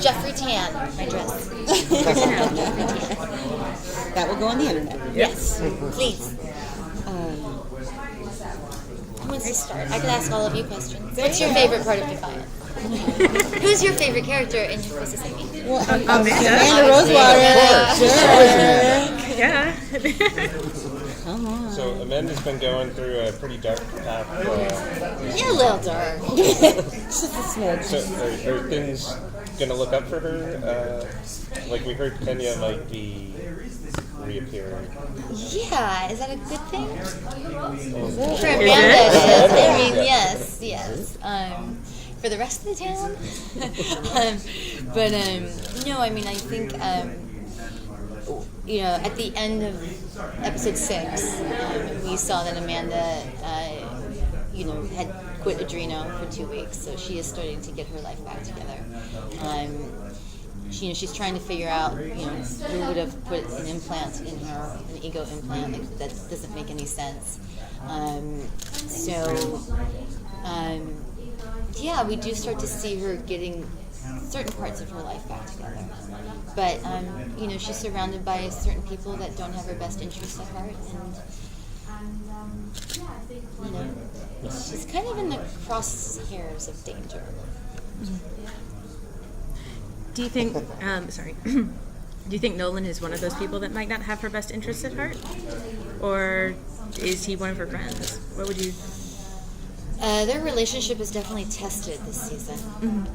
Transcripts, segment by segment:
Jeffrey Tan, my dress. That will go on the internet. Yes, please. Who wants to start? I could ask all of you questions. What's your favorite part of Defiance? Who's your favorite character in Mississippi? Well, Amanda Rosewater. Sure. Yeah. Come on. So Amanda's been going through a pretty dark path. You're a little dark. Just a smidge. So are things going to look up for her? Like we heard Kenya might be reappearing. Yeah, is that a good thing? it? For Amanda, it is. I mean, yes. For the rest of the town? No, I mean, I think, at the end of episode 6, we saw that Amanda, had quit Adreno for 2 weeks, so she is starting to get her life back together. She's trying to figure out, who would have put an implant in her, an ego implant. Like, that doesn't make any sense. We do start to see her getting certain parts of her life back together. But, she's surrounded by certain people that don't have her best interests at heart. And, she's kind of in the crosshairs of danger. Do you think, do you think Nolan is one of those people that might not have her best interests at heart? Or is he one of her friends? What would you... Their relationship is definitely tested this season. Mm-hmm.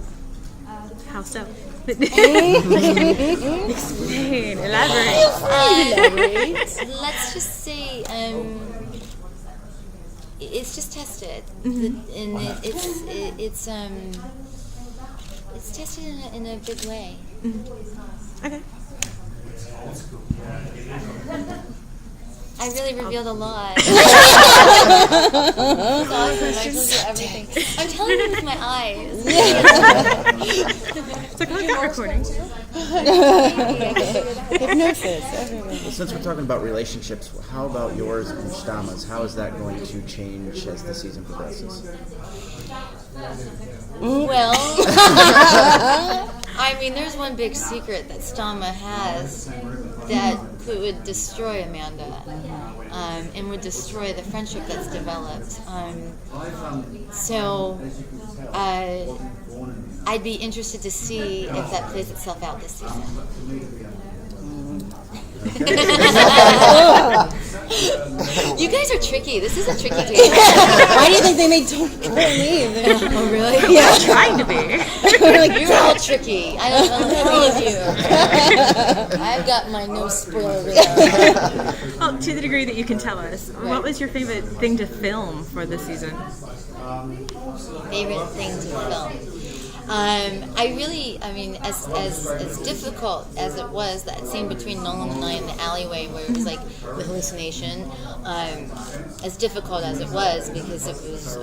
How so? Explain, elaborate. Let's just say it's just tested, and it's tested in a big way. Mm-hmm. Okay. I really revealed a lot. It's awesome. I told you everything. I'm telling you with my eyes. It's like, look at recording. Hypnosis. Well, since we're talking about relationships, how about yours and Stama's? How is that going to change as the season progresses? Well, I mean, there's one big secret that Stama has that would destroy Amanda, and would destroy the friendship that's developed. I'd be interested to see if that plays itself out this season. You guys are tricky. This is a tricky game. Why do you think they made Tony leave? Oh, really? Yeah. I'm trying to be. You're all tricky. I don't know all of you. I've got my no spoiler radar. Well, to the degree that you can tell us, what was your favorite thing to film for this season? Favorite thing to film? As difficult as it was, that scene between Nolan and I in the alleyway where it was like the hallucination, as difficult as it was because it was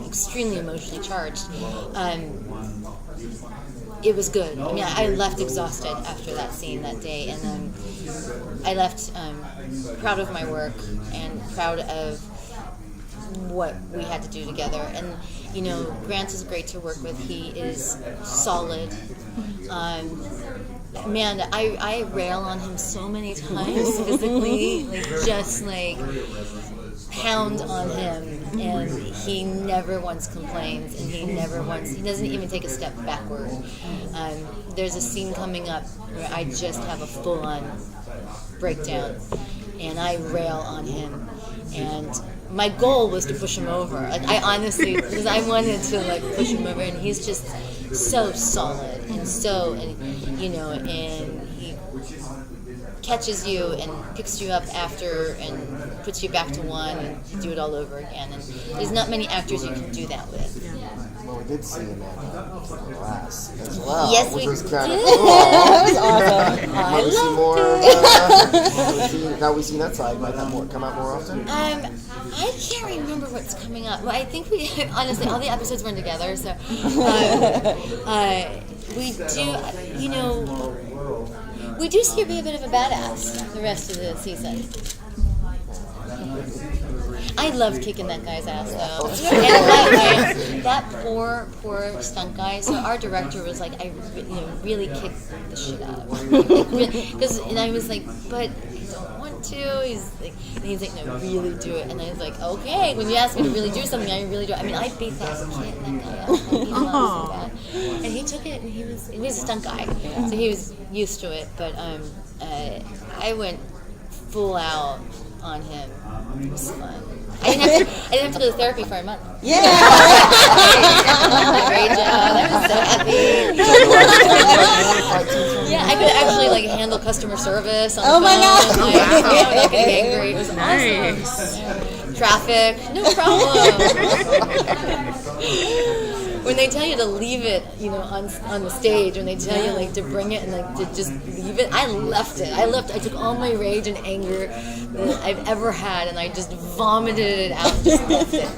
extremely emotionally charged, it was good. I mean, I left exhausted after that scene that day, and I left proud of my work and proud of what we had to do together. And Grant is great to work with. He is solid. Man, I rail on him so many times physically, just pound on him, and he never once complains, and he doesn't even take a step backward. There's a scene coming up where I just have a full-on breakdown, and I rail on him, and my goal was to push him over. I honestly, because I wanted to push him over, and he's just so solid and he catches you and picks you up after and puts you back to one and do it all over again. And there's not many actors you can do that with. Well, we did see Amanda kick glass as well. Yes, we which was did. kind of cool. That was awesome. Might we see more? Now we've seen that side. Might that come out more often? I can't remember what's coming up. Well, I think we honestly all the episodes run together, so we do. We do see her be a bit of a badass the rest of the season. I loved kicking that guy's ass though. And that poor stunt guy. So our director was like, I really kicked the shit out of him. And I was like, but I don't want to. He's like, no, really do it. And I was like, okay. When you ask me to really do something, I really do it. I mean, I beat that kid, that guy up. I beat him up so bad. And he took it, and he was a stunt guy, so he was used to it. But I went full out on him. It was fun. I didn't have to go to therapy for a month. Yeah. Great job. I was so happy. Yeah, I could actually like handle customer service on the phone. Oh my God. Like, I would get angry. It was Nice. awesome. Traffic, no problem. When they tell you to leave it, on the stage, when they tell you like to bring it and like to just leave it, I left it. I took all my rage and anger that I've ever had, and I just vomited it out and just left it.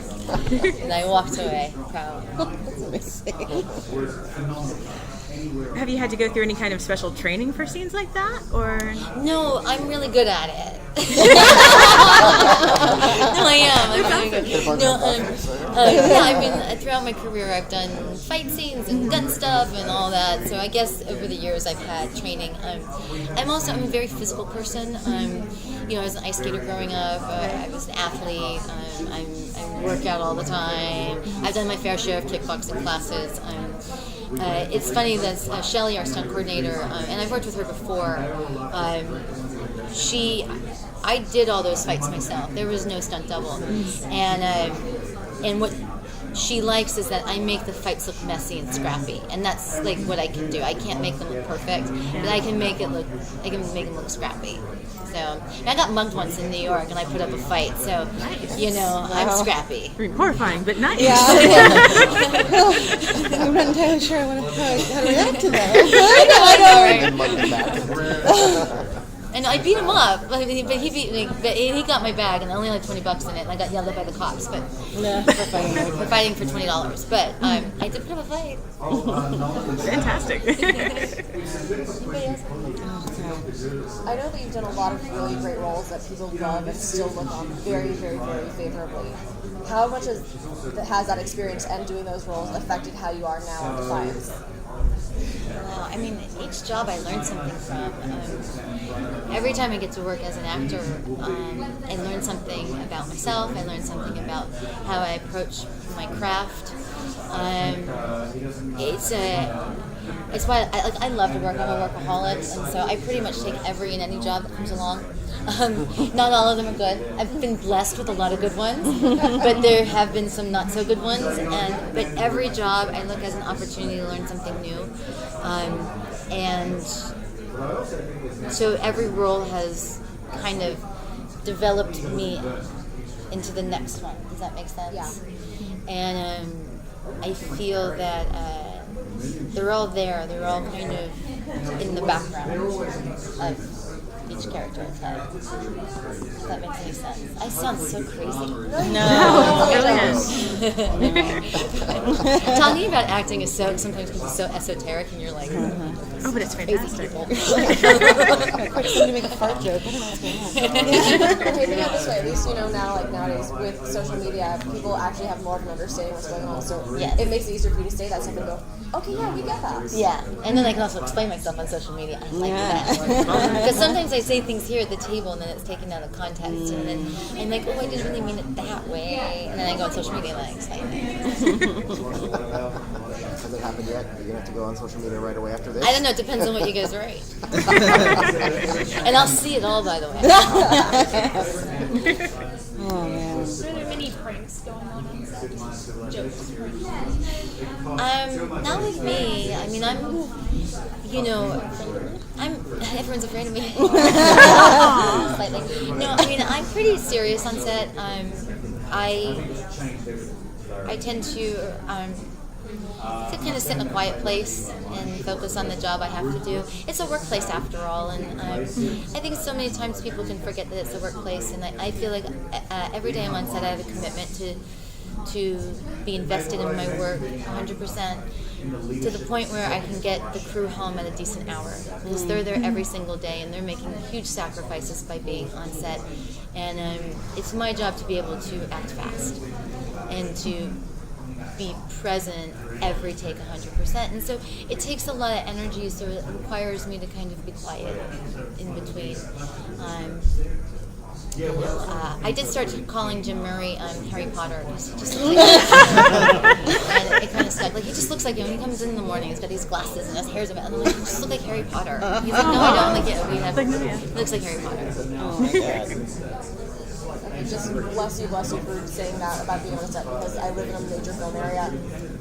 And I walked away proud. That's amazing. Have you had to go through any kind of special training for scenes like that, or? No, I'm really good at it. No, I am. I'm really good. No, yeah, I mean, throughout my career, I've done fight scenes and gun stuff and all that. So I guess over the years, I've had training. I'm a very physical person. I was an ice skater growing up. I was an athlete. I work out all the time. I've done my fair share of kickboxing classes. It's funny that Shelly, our stunt coordinator, and I've worked with her before. I did all those fights myself. There was no stunt double, and what she likes is that I make the fights look messy and scrappy, and that's like what I can do. I can't make them look perfect, but I can make them look scrappy. So I got mugged once in New York, and I put up a fight. So I'm scrappy. Horrifying, but nice. Yeah. I'm not entirely sure how to react to that. And I beat him up, but he beat me. But he got my bag, and I only had $20 in it, and I got yelled at by the cops. But for fighting for $20. But I did put up a fight. Fantastic. I know that you've done a lot of really great roles that people love and still look on very, very, very favorably. How much has that experience and doing those roles affected how you are now in Defiance? I mean, each job I learn something from. Every time I get to work as an actor, I learn something about myself. I learn something about how I approach my craft. It's why I love to work. I'm a workaholic, and so I pretty much take every and any job that comes along. Not all of them are good. I've been blessed with a lot of good ones, but there have been some not so good ones. But every job I look as an opportunity to learn something new, and so every role has kind of developed me into the next one. Does that make sense? Yeah. And I feel that they're all there. They're all kind of in the background of each character I've had. If that makes any sense. I sound so crazy. No. Talking about acting is sometimes can be so esoteric, and you're like, Oh, but it's fantastic. Quick, somebody to make a fart joke. I don't know what's going on. Okay, think about it this way. At least nowadays with social media, people actually have more of an understanding what's going on. So Yes. it makes it easier for you to say that stuff and go, okay, yeah, we get that. yeah. And then I can also explain myself on social media. I like that. Because sometimes I say things here at the table, and then it's taken out of context, and then I'm like, oh, I didn't really mean it that way. And then I go on social media and I explain things. Has it happened yet? Are you gonna have to go on social media right away after this? I don't know. It depends on what you guys write. And I'll see it all, by the way. Oh man. Are there many pranks going on set? Jokes? Not with me. I mean, everyone's afraid of me. Slightly. No, I mean, I'm pretty serious on set. I tend to kind of sit in a quiet place and focus on the job I have to do. It's a workplace after all, and I think so many times people can forget that it's a workplace, and I feel like every day I'm on set I have a commitment to be invested in my work 100%, to the point where I can get the crew home at a decent hour, because they're there every single day and they're making huge sacrifices by being on set. And it's my job to be able to act fast and to be present every take 100%. And so it takes a lot of energy, so it requires me to kind of be quiet in between. I did start calling Jim Murray Harry Potter, because he just looks like and it kind of stuck. Like, he just looks like him. When he comes in the morning, he's got these glasses and his hair's about, and I'm like, you just look like Harry Potter. He's like, no, I don't. I'm like, yeah, we have. He looks like Harry Potter. Just bless you for saying that about being on a set, because I live in a major film area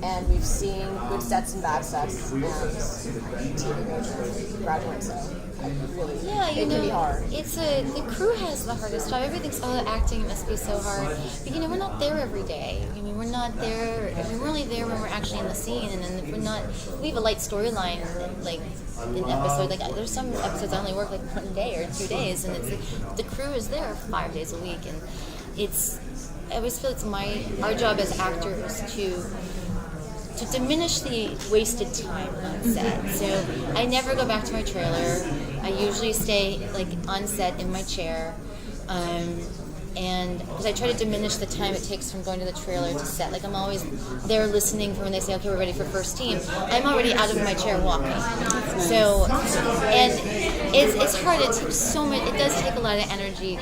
and we've seen good sets and bad sets and TV majors graduate, so it can be hard. The crew has the hardest job. Everything's, acting must be so hard. But we're not there every day. I mean, we're not there. We're only there when we're actually in the scene, and then if we're not, we have a light storyline, like an episode. Like, there's some episodes I only work like 1 day or 2 days, and it's like, the crew is there 5 days a week, and I always feel it's our job as actors to diminish the wasted time on set. So I never go back to my trailer. I usually stay on set in my chair, and because I try to diminish the time it takes from going to the trailer to set. Like, I'm always there listening for when they say, okay, we're ready for first team. I'm already out of my chair walking. So, and it's hard. It takes so much. It does take a lot of energy.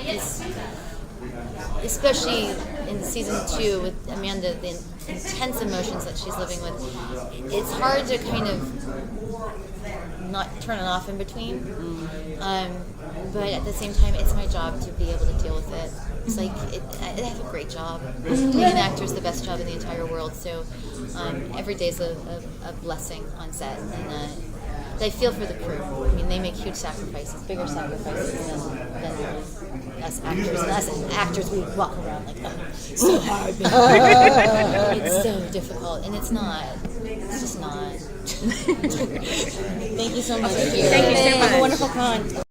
Especially in season 2 with Amanda, the intense emotions that she's living with. It's hard to kind of not turn it off in between. But at the same time, it's my job to be able to deal with it. It's like, I have a great job. Being an actor is the best job in the entire world. So every day is a blessing on set. And I feel for the crew. I mean, they make huge sacrifices, bigger sacrifices than us actors. And us actors, we walk around like, so hard. It's so difficult, and it's not. It's just not. Thank you so much. Thank you so much. Have a wonderful con.